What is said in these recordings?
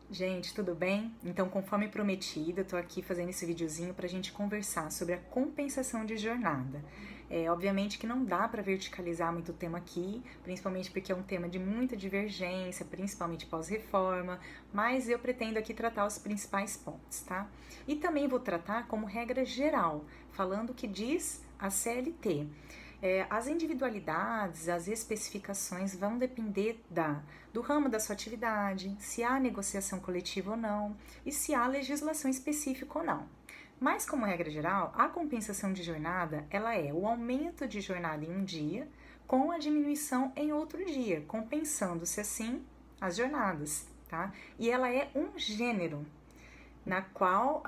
Gente, tudo bem? Então, conforme prometido, eu tô aqui fazendo esse videozinho pra gente conversar sobre a compensação de jornada. Obviamente que não dá para verticalizar muito o tema aqui, principalmente porque é um tema de muita divergência, principalmente pós-reforma, mas eu pretendo aqui tratar os principais pontos, tá? E também vou tratar como regra geral, falando o que diz a CLT. As individualidades, as especificações vão depender do ramo da sua atividade, se há negociação coletiva ou não e se há legislação específica ou não. Mas, como regra geral, a compensação de jornada ela é o aumento de jornada em um dia com a diminuição em outro dia, compensando-se assim as jornadas, tá? E ela é um gênero, na qual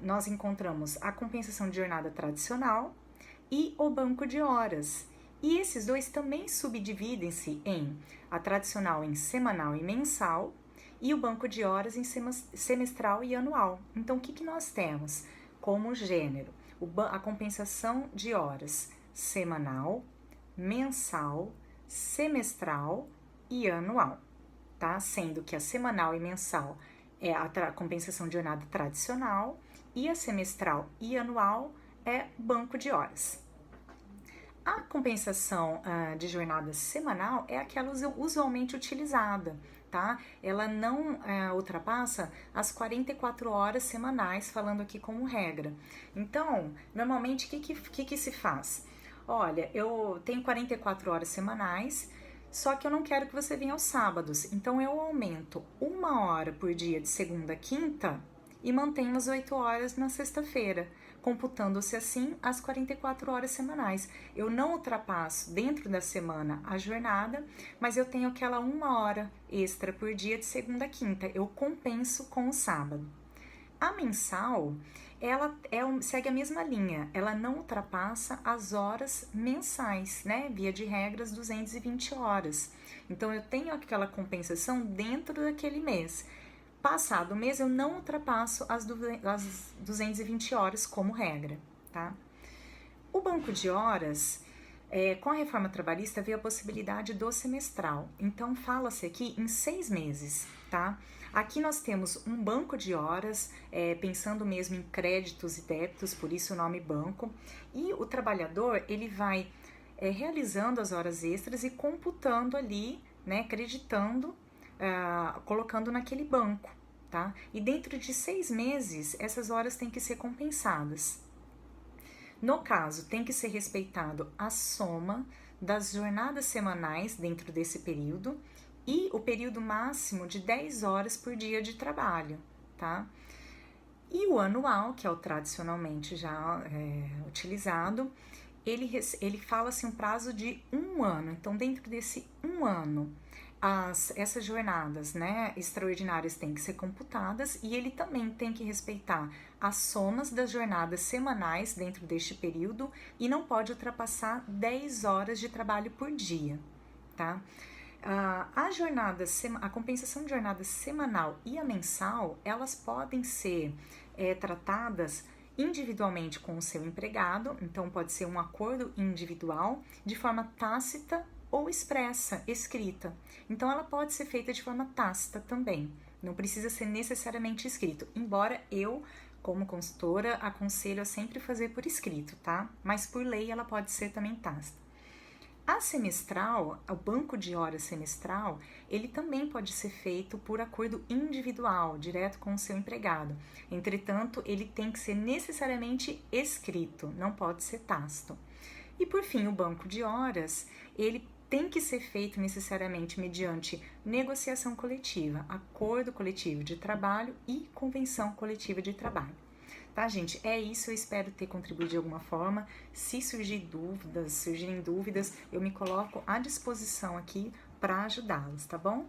nós encontramos a compensação de jornada tradicional e o banco de horas. E esses dois também subdividem-se em a tradicional em semanal e mensal e o banco de horas em semestral e anual. Então, o que nós temos como gênero? A compensação de horas semanal, mensal, semestral e anual, tá? Sendo que a semanal e mensal é a compensação de jornada tradicional e a semestral e anual é banco de horas. A compensação de jornada semanal é aquela usualmente utilizada, tá? Ela não ultrapassa as 44 horas semanais, falando aqui como regra. Então, normalmente, o que se faz? Olha, eu tenho 44 horas semanais, só que eu não quero que você venha aos sábados, então eu aumento 1 hora por dia de segunda a quinta e mantenho as 8 horas na sexta-feira, computando-se assim as 44 horas semanais. Eu não ultrapasso dentro da semana a jornada, mas eu tenho aquela 1 hora extra por dia de segunda a quinta, eu compenso com o sábado. A mensal, ela segue a mesma linha, ela não ultrapassa as horas mensais, né? Via de regras, 220 horas. Então, eu tenho aquela compensação dentro daquele mês. Passado o mês, eu não ultrapasso as 220 horas como regra, tá? O banco de horas, com a reforma trabalhista, veio a possibilidade do semestral. Então, fala-se aqui em 6 meses, tá? Aqui nós temos um banco de horas, pensando mesmo em créditos e débitos, por isso o nome banco. E o trabalhador, ele vai realizando as horas extras e computando ali, né, acreditando, colocando naquele banco, tá? E dentro de 6 meses, essas horas têm que ser compensadas. No caso, tem que ser respeitado a soma das jornadas semanais dentro desse período e o período máximo de 10 horas por dia de trabalho, tá? E o anual, que é o tradicionalmente já utilizado, ele fala-se um prazo de 1 ano. Então, dentro desse 1 ano, essas jornadas, né, extraordinárias têm que ser computadas e ele também tem que respeitar as somas das jornadas semanais dentro deste período e não pode ultrapassar 10 horas de trabalho por dia, tá? A compensação de jornada semanal e a mensal, elas podem ser tratadas individualmente com o seu empregado, então pode ser um acordo individual, de forma tácita ou expressa, escrita. Então ela pode ser feita de forma tácita também, não precisa ser necessariamente escrito, embora eu, como consultora, aconselho a sempre fazer por escrito, tá? Mas por lei ela pode ser também tácita. A semestral, o banco de horas semestral, ele também pode ser feito por acordo individual, direto com o seu empregado. Entretanto, ele tem que ser necessariamente escrito, não pode ser tácito. E por fim, o banco de horas, ele tem que ser feito necessariamente mediante negociação coletiva, acordo coletivo de trabalho e convenção coletiva de trabalho. Tá, gente? É isso, eu espero ter contribuído de alguma forma. Se surgirem dúvidas, eu me coloco à disposição aqui para ajudá-los, tá bom?